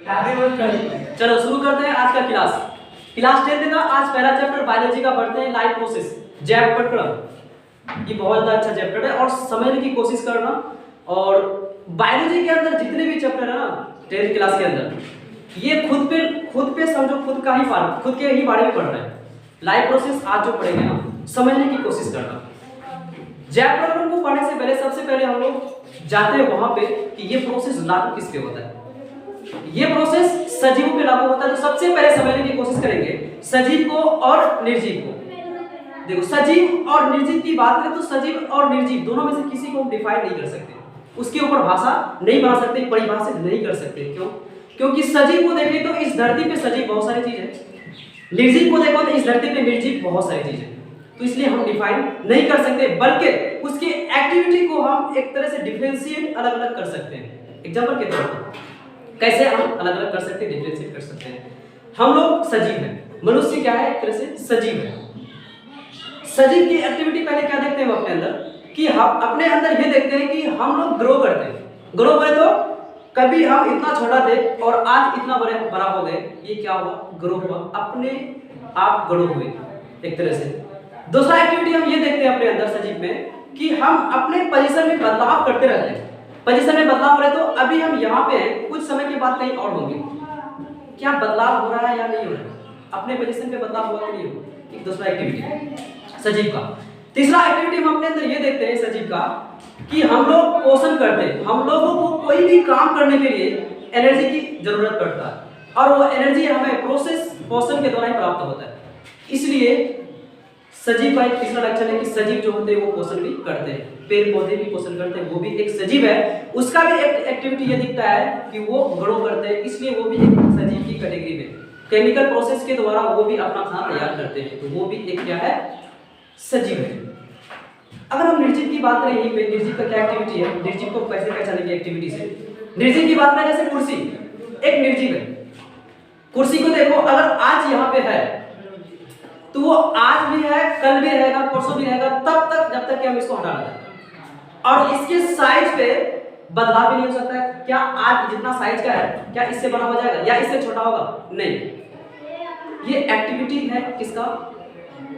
चलो शुरू करते हैं आज का क्लास 10 का। आज पहला चैप्टर बायोलॉजी का पढ़ते हैं, लाइफ प्रोसेस, जैव प्रक्रम। ये बहुत ज्यादा अच्छा चैप्टर है और समझने की कोशिश करना। और बायोलॉजी के अंदर जितने भी चैप्टर है ना 10th क्लास के अंदर, ये खुद पे समझो, खुद के ही बारे में पढ़ रहे हैं। लाइफ प्रोसेस आज जो पढ़ेंगे ना, समझने की कोशिश करना। जैव प्रक्रम को पढ़ने से पहले सबसे पहले हम लोग जाते हैं वहां पे कि ये प्रोसेस लागू किस पे होता है। ये प्रोसेस सजीवों पे लागू होता है। तो सबसे पहले समझने की कोशिश करेंगे सजीव को और निर्जीव को। देखो, सजीव और निर्जीव की बात करें तो सजीव और निर्जीव दोनों में से किसी को हम डिफाइन नहीं कर सकते, उसके ऊपर भाषा नहीं बना सकते, परिभाषित नहीं कर सकते। क्यों? क्योंकि सजीव को देखें तो इस धरती पे सजीव बहुत सारी चीज है, निर्जीव को देखो तो इस धरती पे निर्जीव बहुत सारी चीज है। तो इसलिए हम डिफाइन नहीं कर सकते, बल्कि उसकी एक्टिविटी को हम एक तरह से डिफरेंशिएट अलग अलग कर सकते हैं। एग्जांपल के तौर पर कैसे हम अलग अलग कर सकते हैं, डिफरेंशिएट कर सकते हैं। हम लोग सजीव हैं, मनुष्य क्या है, एक तरह से सजीव है। सजीव की एक्टिविटी पहले क्या देखते हैं हम अपने अंदर, कि हम अपने अंदर ये देखते हैं कि हम लोग ग्रो करते हैं। ग्रो करें तो कभी हम इतना छोटा थे और आज इतना बड़ा हो गए, ये क्या हुआ, ग्रो हुआ, अपने आप ग्रो हुए एक तरह से। दूसरा एक्टिविटी हम ये देखते हैं अपने अंदर सजीव में कि हम अपने पोजीशन में बदलाव करते रहते हैं। पोजीशन में बदलाव हो रहा है तो अभी हम यहाँ पे हैं, कुछ समय के बाद कहीं और होंगे। क्या बदलाव हो रहा है या नहीं हो रहा है, अपने पोजीशन पे बदलाव हुआ कि नहीं हुआ, एक दूसरा एक्टिविटी सजीव का। तीसरा एक्टिविटी हम अपने अंदर ये देखते हैं सजीव का कि हम लोग पोषण करते हैं। हम लोगों को कोई भी काम करने के लिए एनर्जी की जरूरत पड़ता है और वो एनर्जी हमें पोषण के द्वारा ही प्राप्त होता है। इसलिए सजीव का एक तीसरा लक्षण है कि सजीव जो होते हैं वो पोषण भी करते हैं, पेड़ पौधे भी पोषण करते हैं, वो भी एक सजीव है। उसका भी एक एक्टिविटी ये दिखता है कि वो ग्रो करते हैं, इसलिए वो भी एक सजीव की कैटेगरी में केमिकल प्रोसेस के द्वारा वो भी अपना खाना तैयार करते हैं, तो वो भी एक क्या है, सजीव है। अगर हम निर्जीव की बात करें, यही निर्जीव का क्या एक्टिविटी है, निर्जीव को कैसे पहचानेंगे एक्टिविटी से। निर्जीव की बात करें जैसे कुर्सी एक निर्जीव है। कुर्सी को देखो, अगर आज यहाँ पे है तो वो आज भी है, कल भी रहेगा, परसों भी रहेगा, तब तक जब तक कि हम इसको हटा ना दें। और इसके साइज पे बदलाव भी नहीं हो सकता है। क्या आज जितना साइज का है क्या इससे बड़ा हो जाएगा या इससे छोटा होगा, नहीं। ये एक्टिविटी है किसका,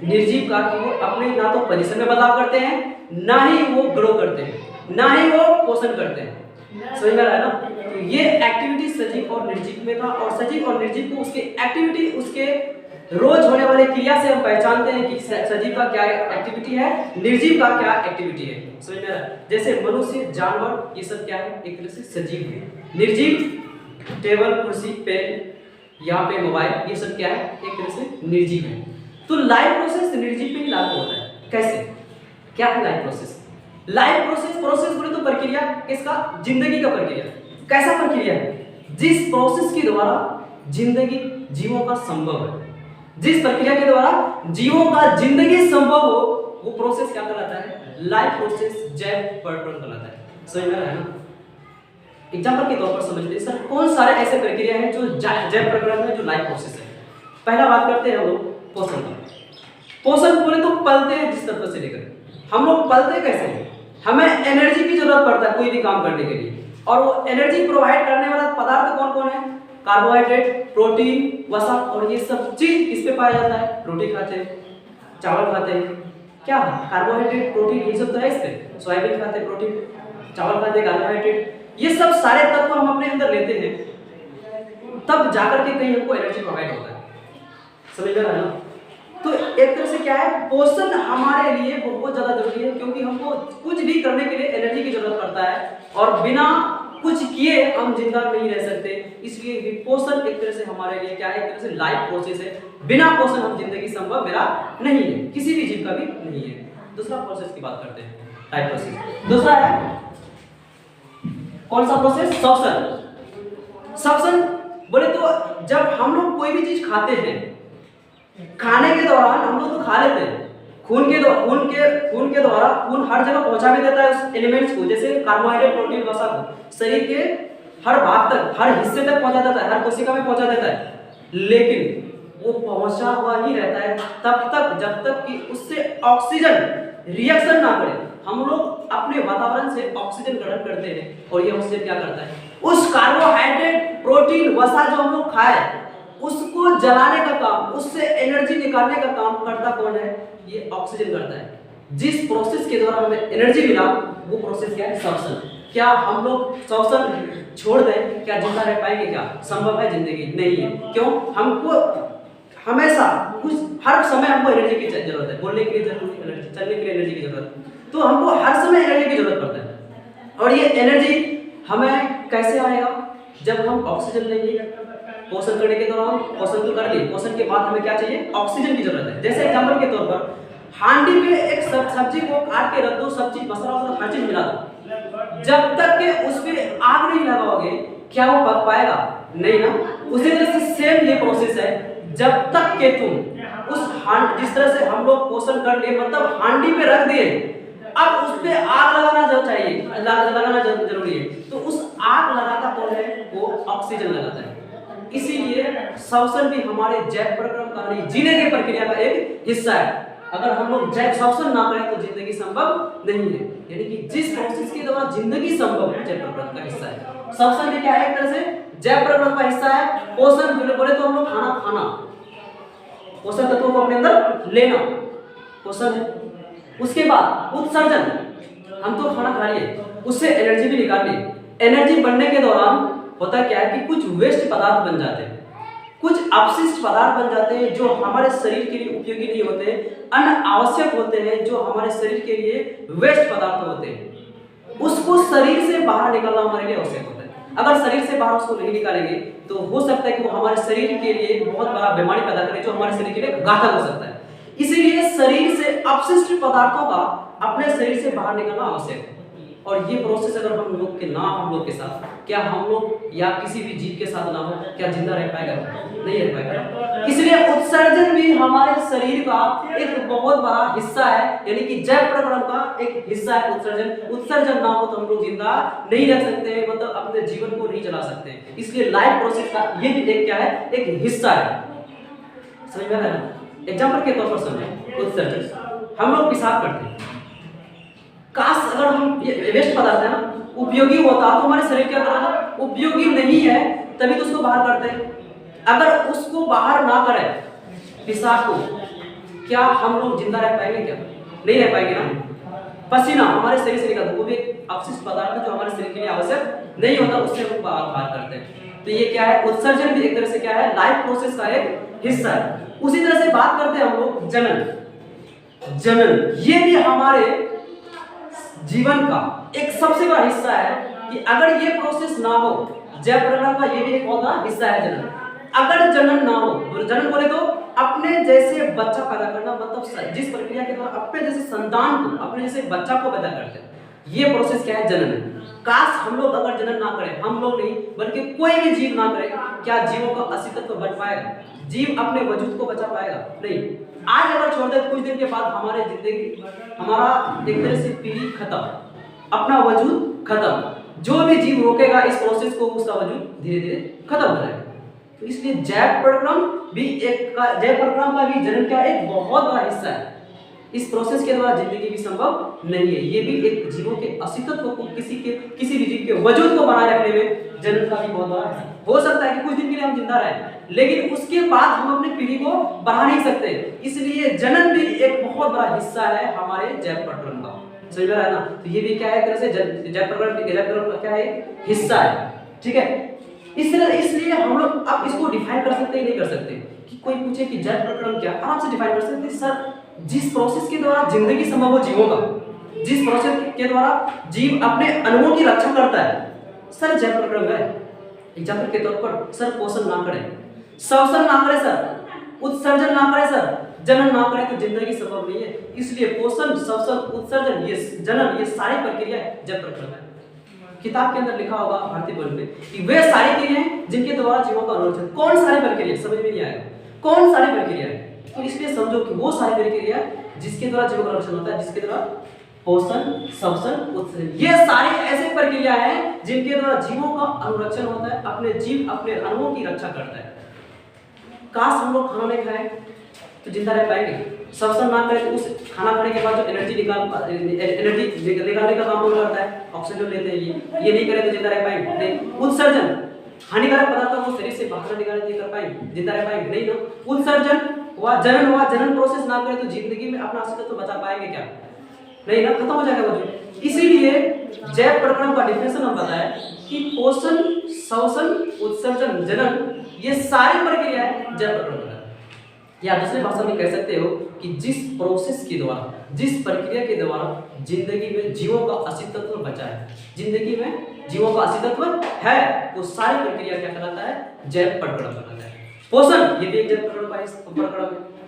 निर्जीव का, कि वो अपने ना तो पोजीशन में बदलाव करते हैं, ना ही वो ग्रो करते हैं, ना ही वो पोषण करते हैं। समझ में आ रहा है ना। तो ये एक्टिविटी सजीव और निर्जीव में था, और सजीव और निर्जीव को उसकी एक्टिविटी, उसके रोज होने वाले क्रिया से हम पहचानते हैं कि सजीव का क्या एक्टिविटी है, निर्जीव का क्या एक्टिविटी है। समझ में आ रहा है। जैसे मनुष्य, जानवर, ये सब क्या है, एक तरह से सजीव है। निर्जीव टेबल, कुर्सी, पेन, यहाँ पे मोबाइल, ये सब क्या है, एक तरह से निर्जीव है। तो लाइफ प्रोसेस निर्जीव पे ही लागू होता है। कैसे, क्या है लाइफ प्रोसेस? लाइफ प्रोसेस बोले तो प्रक्रिया किसका, जिंदगी का प्रक्रिया। कैसा प्रक्रिया है, जिस प्रोसेस के द्वारा जिंदगी जीवों का संभव है, जिस प्रक्रिया के द्वारा जीवों का जिंदगी संभव हो, वो प्रोसेस क्या कहलाता है, लाइफ प्रोसेस, जैव प्रक्रम कहलाता है। समझ में आ रहा है ना। एग्जांपल के तौर पर समझ लीजिए सर, कौन सारे ऐसे प्रक्रिया हैं जो जैव प्रक्रम है, जो लाइफ प्रोसेस है। पहला बात करते हैं हम लोग पोषण का। पोषण बोले तो पलते हैं, जिस तरह से लेकर हम लोग पलते कैसे हैं, हमें एनर्जी की जरूरत पड़ता है कोई भी काम करने के लिए, और वो एनर्जी प्रोवाइड करने वाला पदार्थ कौन कौन है, कार्बोहाइड्रेट, प्रोटीन, वसा, और ये सब चीज किस पे पाया जाता है, रोटी खाते हैं, चावल खाते हैं, क्या कार्बोहाइड्रेट, प्रोटीन, ये सब तो है इस पे। सोयाबीन खाते हैं, प्रोटीन, चावल खाते हैं, कार्बोहाइड्रेट, ये सब सारे तत्व हम अपने अंदर लेते हैं, तब जाकर के कहीं हमको एनर्जी प्रोवाइड होता है। समझ में आ रहा है ना। तो एक तरह से क्या है, पोषण हमारे लिए बहुत ज्यादा जरूरी है, क्योंकि हमको कुछ भी करने के लिए एनर्जी की जरूरत पड़ता है, और बिना कुछ किए हम जिंदा नहीं रह सकते। इसलिए पोषण एक तरह से हमारे लिए क्या है, एक तरह से लाइफ प्रोसेस है। बिना पोषण हम जिंदगी संभव मेरा नहीं है, किसी भी जीव का भी नहीं है। दूसरा प्रोसेस की बात करते हैं, लाइफ प्रोसेस। दूसरा है कौन सा प्रोसेस, श्वसन। श्वसन बोले तो जब हम लोग कोई भी चीज खाते हैं, खाने के दौरान हम लोग तो खा लेते हैं, खून के द्वारा खून हर जगह पहुंचा भी देता है उस एलिमेंट्स को, जैसे कार्बोहाइड्रेट, प्रोटीन, वसा को शरीर के हर भाग तक, हर हिस्से तक पहुंचा देता है, हर कोशिका में पहुंचा देता है। लेकिन वो पहुंचा हुआ ही रहता है तब तक जब तक कि उससे ऑक्सीजन रिएक्शन ना करे। हम लोग अपने वातावरण से ऑक्सीजन ग्रहण करते हैं और ये ऑक्सीजन क्या करता है, उस कार्बोहाइड्रेट, प्रोटीन, वसा जो हम लोग खाए उसको जलाने का काम, उससे एनर्जी निकालने का काम करता कौन है? ये ऑक्सीजन करता है। जिस प्रोसेस के द्वारा हमें एनर्जी मिला वो प्रोसेस क्या है? श्वसन। क्या हम लोग श्वसन छोड़ दें, क्या जिंदा रह पाएंगे? क्या संभव है? जिंदगी नहीं है। क्यों? हमको हमेशा कुछ हर समय हमको एनर्जी की जरूरत है। बोलने के लिए जरूरत है एनर्जी, चलने के लिए एनर्जी की जरूरत है, तो हमको हर समय एनर्जी की जरूरत पड़ता है। और ये एनर्जी हमें कैसे आएगा? जब हम ऑक्सीजन लेंगे। पोषण करने के दौरान पोषण तो कर लिए, पोषण के बाद हमें क्या चाहिए? ऑक्सीजन की जरूरत है। जैसे एग्जांपल के तौर पर हांडी में एक सब्जी को काट के रख दो, सब्जी मसाला वसाला हर चीज मिला दो, जब तक के उस पे आग नहीं लगाओगे क्या वो पक पाएगा? नहीं ना। उसी तरह से सेम ये प्रोसेस है, जब तक के तुम उस जिस तरह से हम लोग पोषण कर लिए, मतलब हांडी पे रख दिए, अब उस पे आग लगाना जो चाहिए, लगाना जरूरी है, तो उस आग लगाता कौन है? वो ऑक्सीजन लगाता है। इसीलिए श्वसन भी हमारे जैव प्रक्रम का जीने की प्रक्रिया का एक हिस्सा है। अगर हम लोग जैव श्वसन ना करें तो जिंदगी संभव नहीं है। यानी कि जिस प्रोसेस के द्वारा जिंदगी संभव है, जैव प्रक्रम का हिस्सा है। श्वसन भी क्या है? एक तरह से जैव प्रक्रम का हिस्सा है। पोषण बोले तो हम लोग खाना, पोषण तत्वों को अपने अंदर लेना पोषण है। उसके बाद उत्सर्जन, हम तो खाना खा लिए, उससे एनर्जी भी निकाल ली। एनर्जी बनने के दौरान होता क्या है कि कुछ वेस्ट पदार्थ बन जाते हैं, कुछ अपशिष्ट पदार्थ बन जाते हैं जो हमारे शरीर के लिए उपयोगी नहीं होते, अनावश्यक होते हैं, जो हमारे शरीर के लिए वेस्ट पदार्थ होते हैं। उसको शरीर से बाहर निकालना हमारे लिए आवश्यक होता है। अगर शरीर से बाहर उसको नहीं निकालेंगे तो हो सकता है कि वो हमारे शरीर के लिए बहुत बड़ा बीमारी पैदा करे, जो हमारे शरीर के लिए घातक हो सकता है। इसीलिए शरीर से अपशिष्ट पदार्थों का अपने शरीर से बाहर निकालना आवश्यक है। और ये प्रोसेस अगर हम लोग के ना, हम लोग के साथ, क्या हम लोग या किसी भी जीव के साथ ना हो, क्या जिंदा रह पाएगा? नहीं रह पाएगा। इसलिए उत्सर्जन भी हमारे शरीर का एक बहुत बड़ा हिस्सा है, यानी कि जैव प्रक्रम का एक हिस्सा है उत्सर्जन। उत्सर्जन ना हो तो हम लोग जिंदा नहीं रह सकते, मतलब अपने जीवन को नहीं चला सकते। इसलिए लाइफ प्रोसेस का ये भी एक क्या है? एक हिस्सा है। समझ में आ रहा है ना? एग्जाम्पल के तौर पर समझें, उत्सर्जन हम लोग पेशाब करते हैं, काश अगर हम ये वेस्ट पदार्थ है ना, उपयोगी होता तो हमारे शरीर के अंदर उपयोगी नहीं है, तभी तो उसको बाहर करते हैं। अगर उसको बाहर ना करें पेशाब को, क्या हम लोग जिंदा रह पाएंगे? क्या नहीं रह पाएंगे ना। पसीना हमारे शरीर से निकलता है, वो भी अपशिष्ट पदार्थ है जो हमारे शरीर के लिए आवश्यक नहीं होता, उससे हम बाहर करते हैं। तो ये क्या है? उत्सर्जन भी एक तरह से क्या है? लाइफ प्रोसेस का एक हिस्सा है। उसी तरह से बात करते हैं हम लोग जनन, ये भी हमारे जीवन का एक सबसे बड़ा हिस्सा है। कि अगर ये प्रोसेस ना हो, जैव प्रक्रम का ये भी एक बहुत बड़ा हिस्सा है जनन। अगर जनन ना हो, जनन बोले तो अपने जैसे बच्चा पैदा करना, मतलब जिस प्रक्रिया के द्वारा अपने जैसे संतान को, अपने जैसे बच्चा को पैदा करते हैं, ये प्रोसेस क्या है? जनन है। काश हम लोग अगर जनन ना करें, हम लोग नहीं बल्कि कोई भी जीव ना करे, क्या जीवों का अस्तित्व बच पाएगा? जीव अपने वजूद को बचा पाएगा? नहीं। आज अगर छोड़ दे, कुछ दिन के बाद हमारे जिंदगी, हमारा एक तरह से पीढ़ी खत्म, अपना वजूद खत्म। जो भी जीव रोकेगा इस प्रोसेस को, उसका वजूद धीरे धीरे खत्म हो जाएगा। तो इसलिए जैव प्रक्रम भी जैव प्रक्रम का भी जनन का एक बहुत बड़ा हिस्सा है। इस प्रोसेस के द्वारा जिंदगी भी संभव नहीं है। ये भी एक जीवों के अस्तित्व को, किसी भी जीव के वजूद को बनाए रखने में जनन का भी बहुत बड़ा हिस्सा। हो सकता है कि कुछ दिन के लिए हम जिंदा रहें, लेकिन उसके बाद हम अपनी पीढ़ी को बढ़ा नहीं सकते। इसलिए जनन भी एक बहुत बड़ा हिस्सा है हमारे जैव प्रक्रम का। समझ में आया ना? तो ये भी क्या है? तरह से जैव प्रक्रम का क्या है? हिस्सा है। ठीक है। इसलिए हम लोग अब इसको डिफाइन कर सकते हैं, नहीं कर सकते? कि कोई पूछे कि जैव प्रक्रम क्या, आराम से डिफाइन कर सकते हैं। सर, जिस प्रोसेस के द्वारा जिंदगी संभव हो जीवों का, जिस प्रोसेस के द्वारा जीव अपने अणुओं की रक्षा करता है, सर जैव प्रक्रम है। एग्जाम्पल के तौर पर सर पोषण ना करें, श्वसन ना करें सर, उत्सर्जन ना करें सर, जनन ना करें तो जिंदगी संभव नहीं है। इसलिए पोषण, श्वसन, उत्सर्जन, ये जनन, ये सारी प्रक्रिया जैव प्रक्रम है। किताब के अंदर लिखा होगा भारतीय वन में कि वे सारी क्रियाएं जिनके द्वारा जीवों का अनुरोध है। कौन सारी प्रक्रिया? समझ में नहीं आएगा कौन सारी प्रक्रिया है। तो इसलिए समझो कि वो सारी प्रक्रिया जिसके द्वारा जीवों का अनुरोध होता है, जिसके द्वारा पोषण, श्वसन, उत्सर्जन, ये सारी ऐसी प्रक्रिया है जिनके द्वारा जीवों का अनुरक्षण होता है, अपने जीव अपने अणुओं की रक्षा करता है। काश हम लोग खाना नहीं खाए, तो जिंदा रह पाएंगे। श्वसन ना करें तो उस खाना खाने के बाद जो एनर्जी निकालने का काम वो करता है, ऑक्सीजन लेते हैं ये नहीं करें तो जिंदा रह पाएंगे नहीं। उत्सर्जन, हानिकारक पदार्थों को शरीर से बाहर निकालने नहीं कर पाएंगे, जिंदा रह पाएंगे नहीं ना। उत्सर्जन हुआ, जनन प्रोसेस ना करें तो जिंदगी में अपना अस्तित्व बचा पाएंगे क्या? नहीं ना, खत्म हो जाएगा वजूद। इसीलिए जैव प्रकरण का डिफिनेशन हम बताया कि पोषण, श्वसन, उत्सर्जन, जनन ये सारी प्रक्रियाएं जैव प्रकरण है। या दूसरे भाषा में कह सकते हो कि जिस प्रोसेस के द्वारा, जिस प्रक्रिया के द्वारा जिंदगी में जीवों का अस्तित्व बचा है, जिंदगी में जीवों का अस्तित्व है, वो सारी प्रक्रिया क्या कहलाता है? जैव प्रकरण कहलाता है। पोषण ये भी एक जैव प्रकरण है,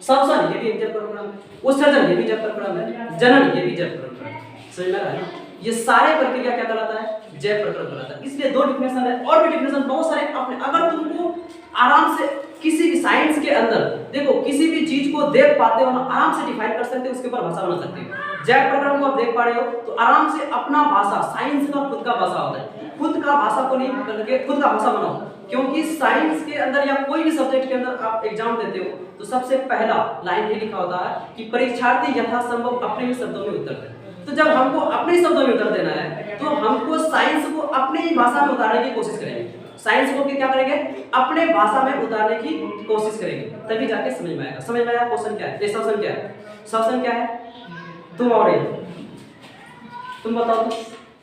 श्वसन ये भी एक जैव प्रकरण है, उत्सर्जन ये भी जैव प्रकरण है, जनन ये भी जैव प्रकरण है। समझ में आ रहा है ना? ये सारे प्रक्रिया क्या कहलाता है? जैव प्रकरण कहलाता है। इसलिए दो डिफिनेशन है, और भी डिफिनेशन बहुत सारे अपने, अगर तुमको आराम से किसी भी साइंस के अंदर देखो, किसी भी चीज को देख पाते हो ना, आराम से डिफाइन कर सकते हो, उसके ऊपर भाषा बना सकते हो। जैव प्रकरण को आप देख पा रहे हो तो आराम से अपना भाषा, साइंस का खुद का भाषा होता है, खुद का भाषा को नहीं करके खुद का भाषा बनाओ। क्योंकि साइंस के अंदर या कोई भी सब्जेक्ट के अंदर आप एग्जाम देते हो तो सबसे पहला लाइन ये लिखा होता है कि परीक्षार्थी यथासंभव अपने ही शब्दों में उत्तर दें। तो जब हमको अपने ही शब्दों में उत्तर देना है तो हमको साइंस को अपनी ही भाषा में उतारने की कोशिश करेंगे। साइंस को क्या करेंगे? अपने भाषा में उतारने की कोशिश करेंगे, तभी जाके समझ में आएगा। समझ में आया क्वेश्चन क्या है? श्वसन क्या है? श्वसन क्या है? तुम और तुम बताओ तो।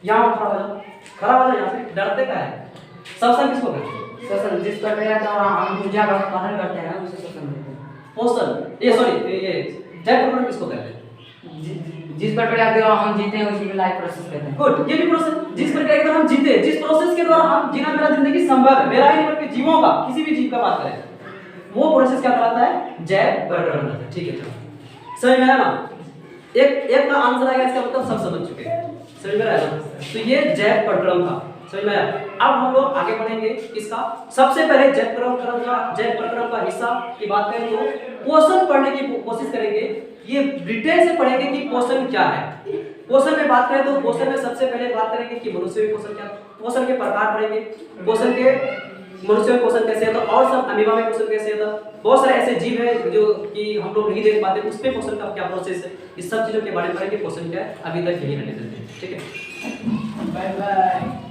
यहाँ खड़ा हो जाओ, खड़ा हो जाओ, यहाँ से डरते क्या है? श्वसन किसको कहते हैं? श्वसन जिस प्रक्रिया का हम ऊर्जा का उत्पादन करते हैं उसे श्वसन कहते हैं। पोषण ये जैव प्रकरण किसको कहते हैं? जिस प्रक्रिया के द्वारा हम जीते हैं उसी को लाइफ प्रोसेस कहते हैं। गुड, ये भी प्रोसेस, जिस प्रक्रिया के द्वारा हम जीते, जिस प्रोसेस के द्वारा हम जीना, मेरा जिंदगी संभव है, मेरा ही नहीं बल्कि जीवों का, किसी भी जीव का बात करें, वो प्रोसेस क्या कहलाता है? जैव प्रकरण कहलाता है। ठीक है, चलो समझ में आया ना? एक का आंसर आ गया, इसका मतलब सब समझ चुके हैं। समझ में आया ना? तो ये जैव प्रकरण था, समझ में आया? अब हम लोग आगे बढ़ेंगे किसका? सबसे पहले जैव प्रकरण का हिस्सा की बात करें तो पोषण पढ़ने की कोशिश करेंगे। ये डिटेल से पढ़ेंगे कि पोषण क्या है। पोषण में बात करें तो पोषण में सबसे पहले बात करेंगे कि मनुष्य में पोषण क्या, पोषण के प्रकार पढ़ेंगे, पोषण के मनुष्य में पोषण कैसे होता, और सब अमीबा में पोषण कैसे होता, बहुत सारे ऐसे जीव हैं जो कि हम लोग नहीं देख पाते, उसमें पोषण का क्या प्रोसेस है, इस सब चीजों के बारे में पढ़ेंगे। पोषण क्या है, अभी तक यही रहने देते हैं। ठीक है, बाय बाय।